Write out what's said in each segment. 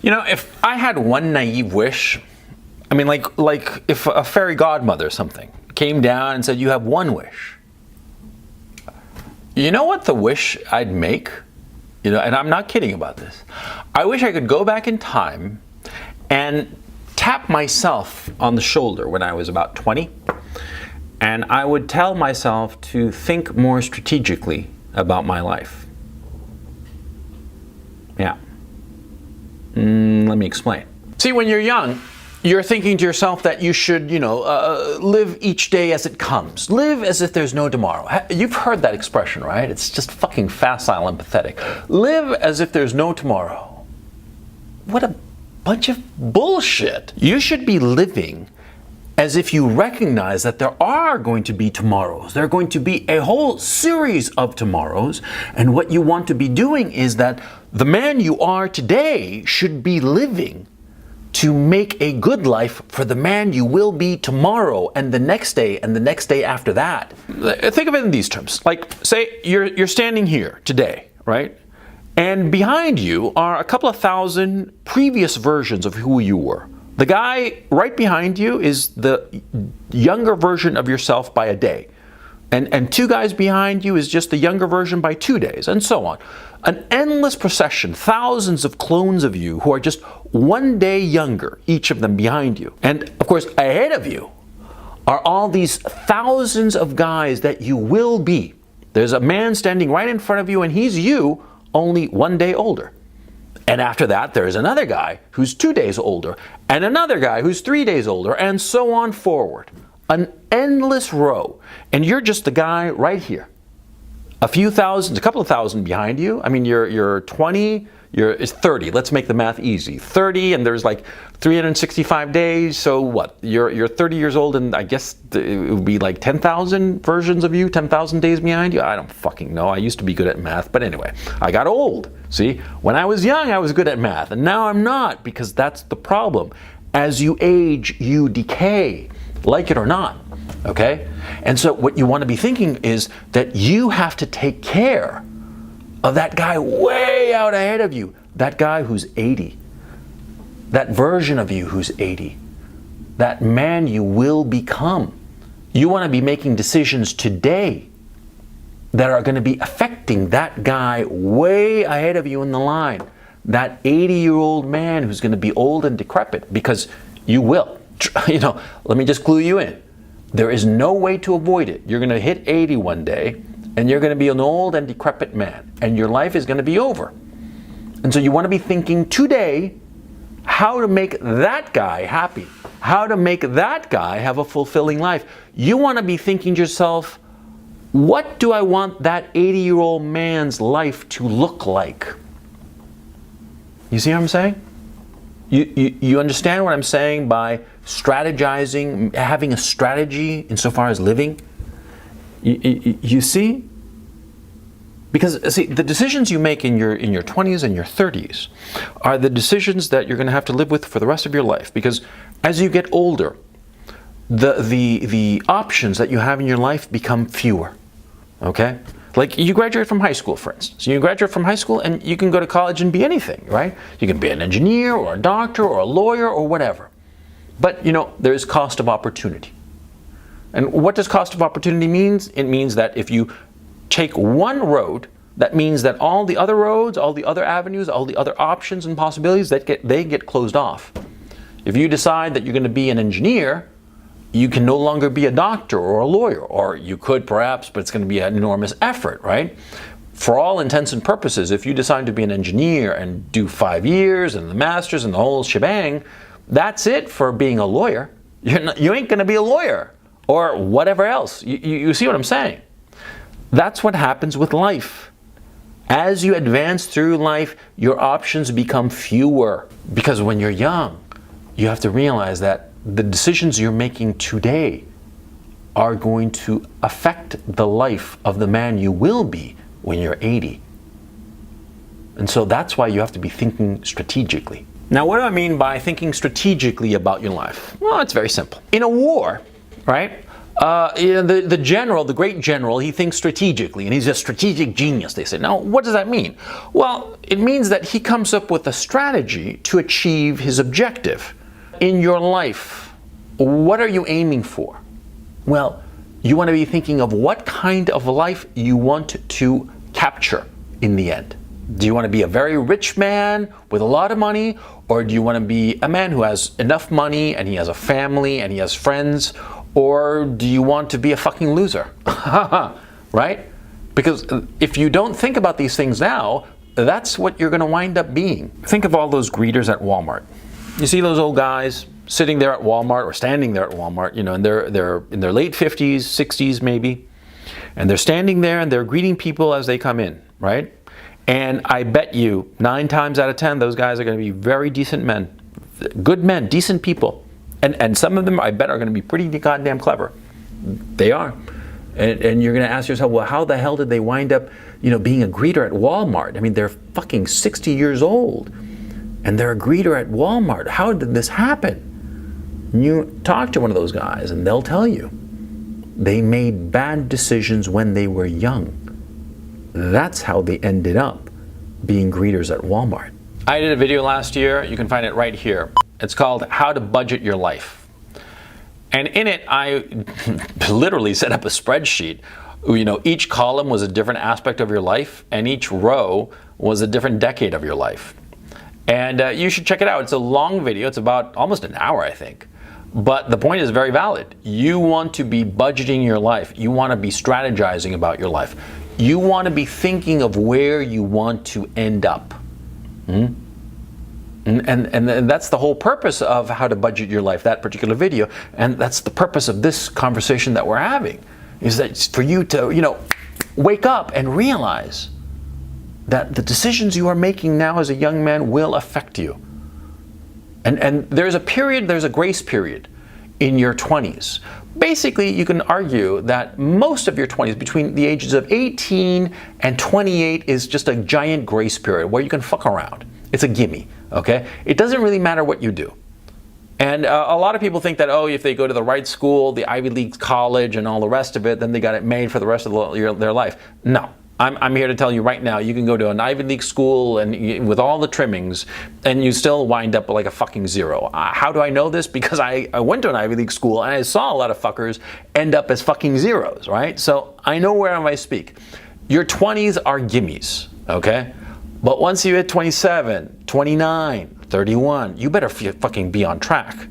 You know, if I had one naive wish, I mean, like if a fairy godmother or something came down and said, you have one wish. You know what the wish I'd make? You know, and I'm not kidding about this. I wish I could go back in time and tap myself on the shoulder when I was about 20. And I would tell myself to think more strategically about my life. Yeah. Let me explain. See, when you're young, you're thinking to yourself that you should, live each day as it comes. Live as if there's no tomorrow. You've heard that expression, right? It's just fucking facile and pathetic. Live as if there's no tomorrow. What a bunch of bullshit. You should be living as if you recognize that there are going to be tomorrows. There are going to be a whole series of tomorrows. And what you want to be doing is that the man you are today should be living to make a good life for the man you will be tomorrow and the next day and the next day after that. Think of it in these terms. Like, say you're standing here today, right? And behind you are a couple of thousand previous versions of who you were. The guy right behind you is the younger version of yourself by a day. And two guys behind you is just the younger version by 2 days, and so on. An endless procession, thousands of clones of you who are just 1 day younger, each of them behind you. And of course, ahead of you are all these thousands of guys that you will be. There's a man standing right in front of you, and he's you, only 1 day older. And after that, there's another guy who's 2 days older, and another guy who's 3 days older, and so on forward. An endless row. And you're just the guy right here. A couple of thousand behind you. I mean, you're 20, it's 30. Let's make the math easy. 30, and there's like 365 days. So what? You're 30 years old, and I guess it would be like 10,000 versions of you, 10,000 days behind you. I don't fucking know. I used to be good at math, but anyway, I got old. See, when I was young, I was good at math, and now I'm not, because that's the problem. As you age, you decay, like it or not. Okay? And so what you want to be thinking is that you have to take care of that guy way out ahead of you. That guy who's 80. That version of you who's 80. That man you will become. You want to be making decisions today that are going to be affecting that guy way ahead of you in the line. That 80-year-old man who's going to be old and decrepit, because you will. Let me just clue you in. There is no way to avoid it. You're going to hit 80 one day, and you're going to be an old and decrepit man, and your life is going to be over. And so you want to be thinking today how to make that guy happy, how to make that guy have a fulfilling life. You want to be thinking to yourself, what do I want that 80-year-old man's life to look like? You see what I'm saying? You understand what I'm saying by strategizing, having a strategy insofar as living? You see? Because see, the decisions you make in your 20s and your 30s are the decisions that you're going to have to live with for the rest of your life. Because as you get older, the options that you have in your life become fewer. Okay? Like you graduate from high school, for instance. You graduate from high school and you can go to college and be anything, right? You can be an engineer or a doctor or a lawyer or whatever. But, there's cost of opportunity. And what does cost of opportunity mean? It means that if you take one road, that means that all the other roads, all the other avenues, all the other options and possibilities, they get closed off. If you decide that you're going to be an engineer, you can no longer be a doctor or a lawyer, or you could perhaps, but it's going to be an enormous effort, right? For all intents and purposes, if you decide to be an engineer and do 5 years and the master's and the whole shebang, that's it for being a lawyer. You ain't going to be a lawyer or whatever else. You see what I'm saying? That's what happens with life. As you advance through life, your options become fewer. Because when you're young, you have to realize that the decisions you're making today are going to affect the life of the man you will be when you're 80. And so that's why you have to be thinking strategically. Now, what do I mean by thinking strategically about your life? Well, it's very simple. In a war, right? The general, the great general, he thinks strategically, and he's a strategic genius, they say. Now, what does that mean? Well, it means that he comes up with a strategy to achieve his objective. In your life, what are you aiming for? Well, you want to be thinking of what kind of life you want to capture in the end. Do you want to be a very rich man with a lot of money, or do you want to be a man who has enough money and he has a family and he has friends, or do you want to be a fucking loser? Right? Because if you don't think about these things now, that's what you're going to wind up being. Think of all those greeters at Walmart. You see those old guys sitting there at Walmart or standing there at Walmart, you know, and they're in their late 50s, 60s maybe, and they're standing there and they're greeting people as they come in, right? And I bet you 9 times out of 10, those guys are going to be very decent men, good men, decent people. And some of them, I bet, are going to be pretty goddamn clever. They are. And you're going to ask yourself, well, how the hell did they wind up, you know, being a greeter at Walmart? I mean, they're fucking 60 years old, and they're a greeter at Walmart. How did this happen? You talk to one of those guys, and they'll tell you. They made bad decisions when they were young. That's how they ended up being greeters at Walmart. I did a video last year. You can find it right here. It's called How to Budget Your Life. And in it, I literally set up a spreadsheet. You know, each column was a different aspect of your life, and each row was a different decade of your life. And you should check it out. It's a long video. It's about almost an hour, I think. But the point is very valid. You want to be budgeting your life. You want to be strategizing about your life. You want to be thinking of where you want to end up. And that's the whole purpose of How to Budget Your Life, that particular video. And that's the purpose of this conversation that we're having, is that it's for you to, you know, wake up and realize that the decisions you are making now as a young man will affect you. And there's a period, there's a grace period in your 20s. Basically, you can argue that most of your 20s, between the ages of 18 and 28, is just a giant grace period where you can fuck around. It's a gimme, okay? It doesn't really matter what you do. And a lot of people think that, oh, if they go to the right school, the Ivy League college and all the rest of it, then they got it made for the rest of their life. No. I'm here to tell you right now, you can go to an Ivy League school and with all the trimmings, and you still wind up like a fucking zero. How do I know this? Because I went to an Ivy League school and I saw a lot of fuckers end up as fucking zeros, right? So I know where I speak. Your 20s are gimmies, okay? But once you hit 27, 29, 31, you better fucking be on track.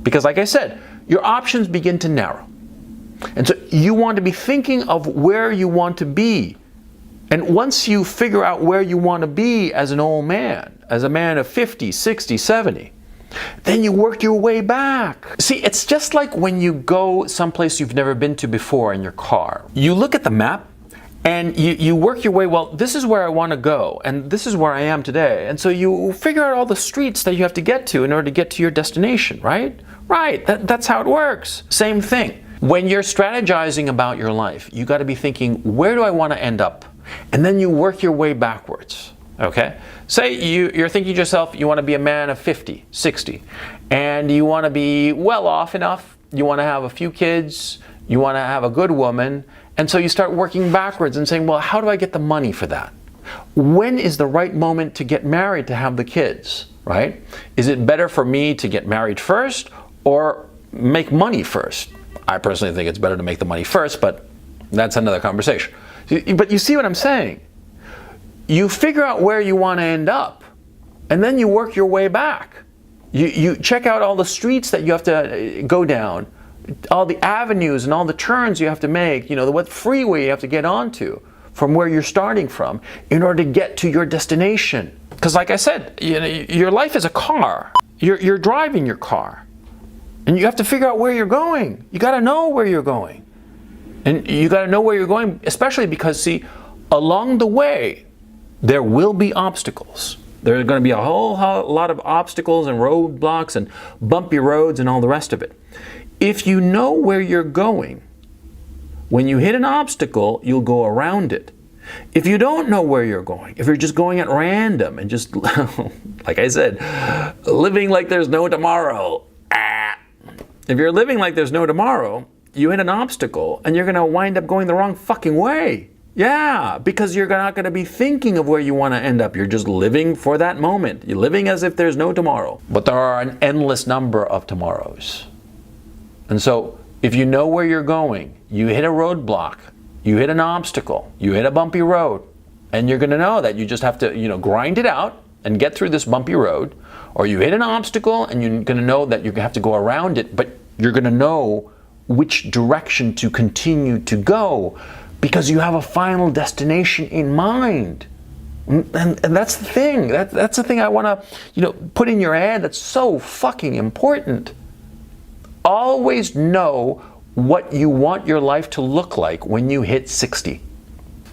Because like I said, your options begin to narrow. And so you want to be thinking of where you want to be. And once you figure out where you want to be as an old man, as a man of 50, 60, 70, then you work your way back. See, it's just like when you go someplace you've never been to before in your car. You look at the map and you work your way, well, this is where I want to go, and this is where I am today. And so you figure out all the streets that you have to get to in order to get to your destination, right? Right, that's how it works. Same thing. When you're strategizing about your life, you got to be thinking, where do I want to end up? And then you work your way backwards, okay? Say you're thinking to yourself, you want to be a man of 50, 60, and you want to be well off enough, you want to have a few kids, you want to have a good woman, and so you start working backwards and saying, well, how do I get the money for that? When is the right moment to get married to have the kids, right? Is it better for me to get married first or make money first? I personally think it's better to make the money first, but that's another conversation. But you see what I'm saying? You figure out where you want to end up, and then you work your way back. You check out all the streets that you have to go down, all the avenues and all the turns you have to make, you know, what freeway you have to get onto from where you're starting from in order to get to your destination. Because like I said, you know, your life is a car. You're driving your car. And you have to figure out where you're going. You got to know where you're going. And you got to know where you're going, especially because, see, along the way, there will be obstacles. There are going to be a whole lot of obstacles and roadblocks and bumpy roads and all the rest of it. If you know where you're going, when you hit an obstacle, you'll go around it. If you don't know where you're going, if you're just going at random and just, like I said, living like there's no tomorrow, if you're living like there's no tomorrow, you hit an obstacle and you're going to wind up going the wrong fucking way. Yeah, because you're not going to be thinking of where you want to end up. You're just living for that moment. You're living as if there's no tomorrow. But there are an endless number of tomorrows. And so if you know where you're going, you hit a roadblock, you hit an obstacle, you hit a bumpy road, and you're going to know that you just have to, grind it out and get through this bumpy road, or you hit an obstacle and you're going to know that you have to go around it, but you're going to know which direction to continue to go because you have a final destination in mind. And that's the thing. That's the thing I want to, put in your head. That's so fucking important. Always know what you want your life to look like when you hit 60.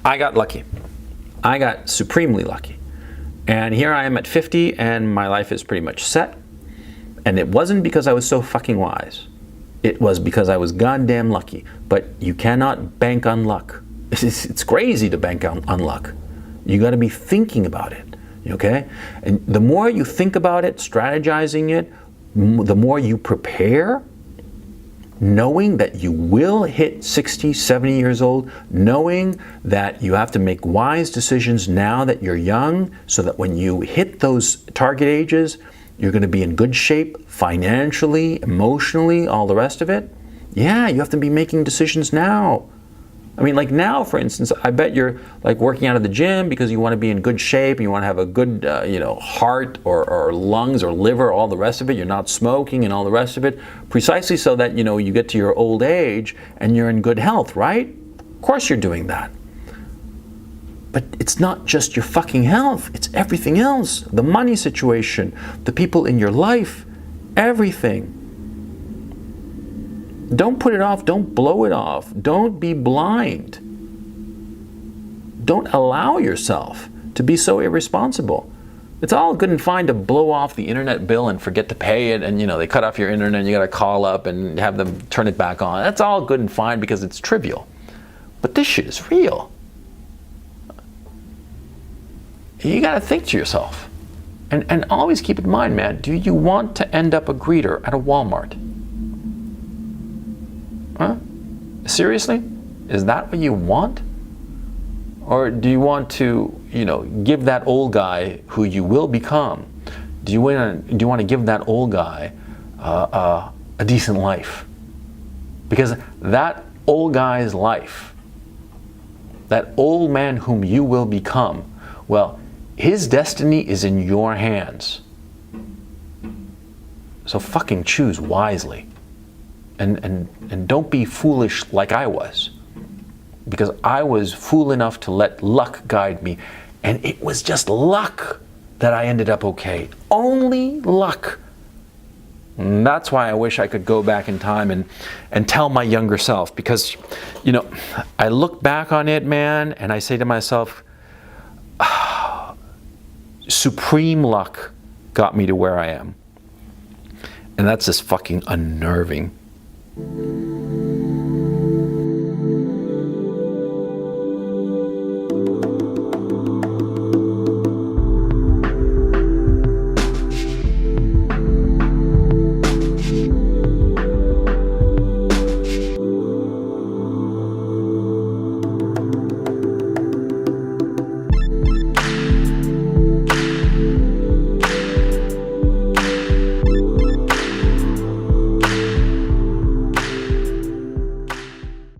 I got lucky. I got supremely lucky. And here I am at 50 and my life is pretty much set. And it wasn't because I was so fucking wise. It was because I was goddamn lucky. But you cannot bank on luck. It's crazy to bank on luck. You got to be thinking about it, okay? And the more you think about it, strategizing it, the more you prepare, knowing that you will hit 60, 70 years old, knowing that you have to make wise decisions now that you're young so that when you hit those target ages, you're going to be in good shape financially, emotionally, all the rest of it. Yeah, you have to be making decisions now. I mean, like now, for instance, I bet you're like working out of the gym because you want to be in good shape, and you want to have a good, heart or lungs or liver, all the rest of it. You're not smoking and all the rest of it, precisely so that, you get to your old age and you're in good health, right? Of course you're doing that. But it's not just your fucking health. It's everything else. The money situation, the people in your life, everything. Don't put it off. Don't blow it off. Don't be blind. Don't allow yourself to be so irresponsible. It's all good and fine to blow off the internet bill and forget to pay it, and they cut off your internet and you got to call up and have them turn it back on. That's all good and fine because it's trivial. But this shit is real. You got to think to yourself. And always keep in mind, man, do you want to end up a greeter at a Walmart? Huh? Seriously? Is that what you want? Or do you want to, give that old guy who you will become, do you want to give that old guy a decent life? Because that old guy's life, that old man whom you will become, well, his destiny is in your hands. So fucking choose wisely. And don't be foolish like I was. Because I was fool enough to let luck guide me. And it was just luck that I ended up okay. Only luck. And that's why I wish I could go back in time and tell my younger self. Because, I look back on it, man, and I say to myself, supreme luck got me to where I am. And that's just fucking unnerving.